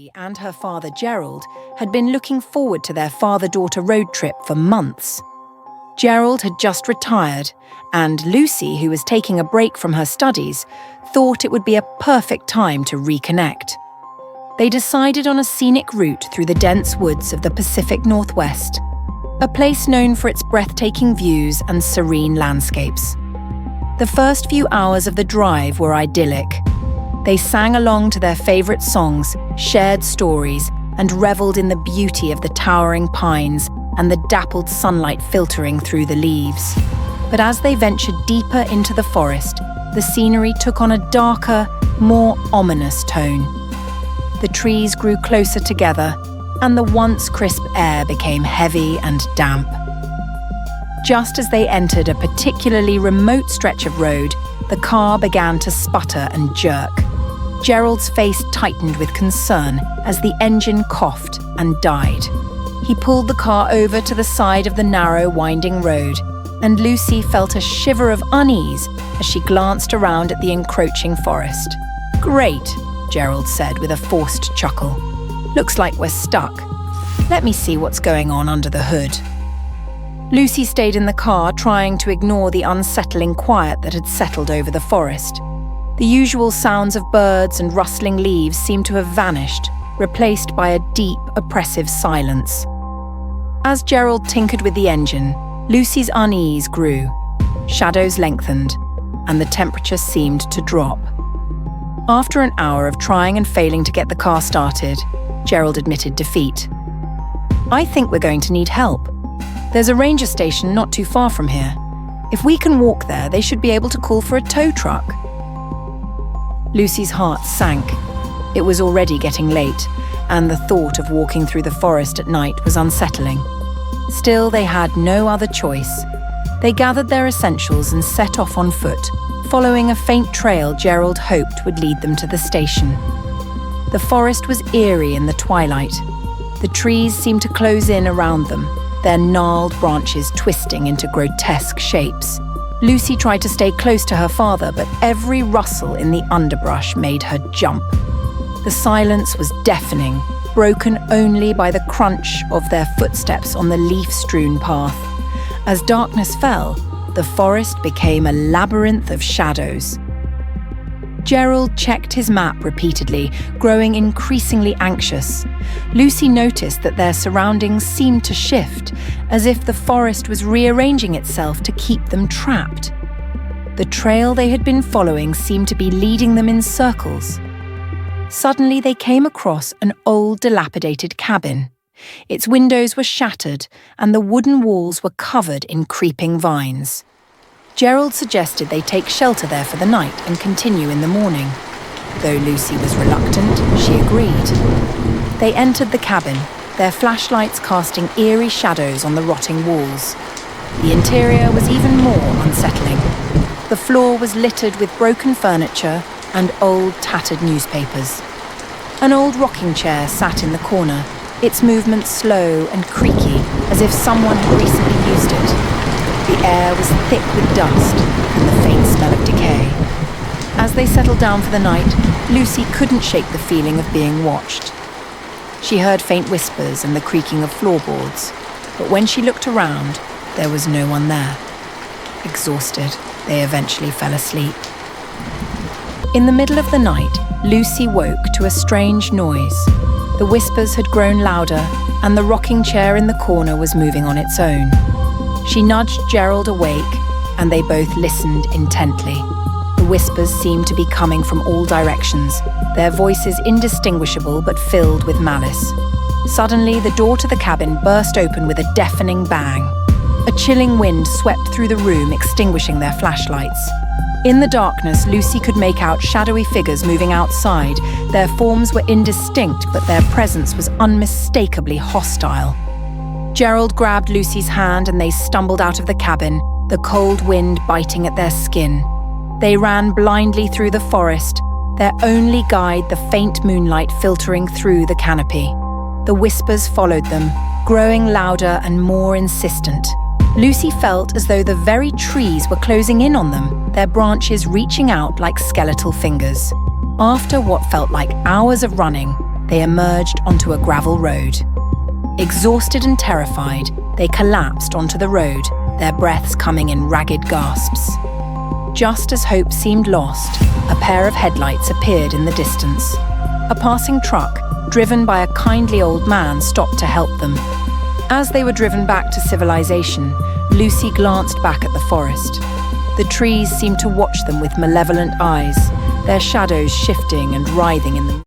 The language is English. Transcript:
Lucy and her father Gerald had been looking forward to their father-daughter road trip for months. Gerald had just retired, and Lucy, who was taking a break from her studies, thought it would be a perfect time to reconnect. They decided on a scenic route through the dense woods of the Pacific Northwest, a place known for its breathtaking views and serene landscapes. The first few hours of the drive were idyllic. They sang along to their favourite songs, shared stories, and revelled in the beauty of the towering pines and the dappled sunlight filtering through the leaves. But as they ventured deeper into the forest, the scenery took on a darker, more ominous tone. The trees grew closer together, and the once crisp air became heavy and damp. Just as they entered a particularly remote stretch of road, the car began to sputter and jerk. Gerald's face tightened with concern as the engine coughed and died. He pulled the car over to the side of the narrow, winding road, and Lucy felt a shiver of unease as she glanced around at the encroaching forest. "Great," Gerald said with a forced chuckle. "Looks like we're stuck. Let me see what's going on under the hood." Lucy stayed in the car, trying to ignore the unsettling quiet that had settled over the forest. The usual sounds of birds and rustling leaves seemed to have vanished, replaced by a deep, oppressive silence. As Gerald tinkered with the engine, Lucy's unease grew. Shadows lengthened, and the temperature seemed to drop. After an hour of trying and failing to get the car started, Gerald admitted defeat. "I think we're going to need help. There's a ranger station not too far from here. If we can walk there, they should be able to call for a tow truck." Lucy's heart sank. It was already getting late, and the thought of walking through the forest at night was unsettling. Still, they had no other choice. They gathered their essentials and set off on foot, following a faint trail Gerald hoped would lead them to the station. The forest was eerie in the twilight. The trees seemed to close in around them, their gnarled branches twisting into grotesque shapes. Lucy tried to stay close to her father, but every rustle in the underbrush made her jump. The silence was deafening, broken only by the crunch of their footsteps on the leaf-strewn path. As darkness fell, the forest became a labyrinth of shadows. Gerald checked his map repeatedly, growing increasingly anxious. Lucy noticed that their surroundings seemed to shift, as if the forest was rearranging itself to keep them trapped. The trail they had been following seemed to be leading them in circles. Suddenly they came across an old, dilapidated cabin. Its windows were shattered, and the wooden walls were covered in creeping vines. Gerald suggested they take shelter there for the night and continue in the morning. Though Lucy was reluctant, she agreed. They entered the cabin, their flashlights casting eerie shadows on the rotting walls. The interior was even more unsettling. The floor was littered with broken furniture and old, tattered newspapers. An old rocking chair sat in the corner, its movements slow and creaky, as if someone had recently used it. The air was thick with dust and the faint smell of decay. As they settled down for the night, Lucy couldn't shake the feeling of being watched. She heard faint whispers and the creaking of floorboards, but when she looked around, there was no one there. Exhausted, they eventually fell asleep. In the middle of the night, Lucy woke to a strange noise. The whispers had grown louder, and the rocking chair in the corner was moving on its own. She nudged Gerald awake, and they both listened intently. The whispers seemed to be coming from all directions, their voices indistinguishable but filled with malice. Suddenly, the door to the cabin burst open with a deafening bang. A chilling wind swept through the room, extinguishing their flashlights. In the darkness, Lucy could make out shadowy figures moving outside. Their forms were indistinct, but their presence was unmistakably hostile. Gerald grabbed Lucy's hand and they stumbled out of the cabin, the cold wind biting at their skin. They ran blindly through the forest, their only guide the faint moonlight filtering through the canopy. The whispers followed them, growing louder and more insistent. Lucy felt as though the very trees were closing in on them, their branches reaching out like skeletal fingers. After what felt like hours of running, they emerged onto a gravel road. Exhausted and terrified, they collapsed onto the road, their breaths coming in ragged gasps. Just as hope seemed lost, a pair of headlights appeared in the distance. A passing truck, driven by a kindly old man, stopped to help them. As they were driven back to civilization, Lucy glanced back at the forest. The trees seemed to watch them with malevolent eyes, their shadows shifting and writhing in the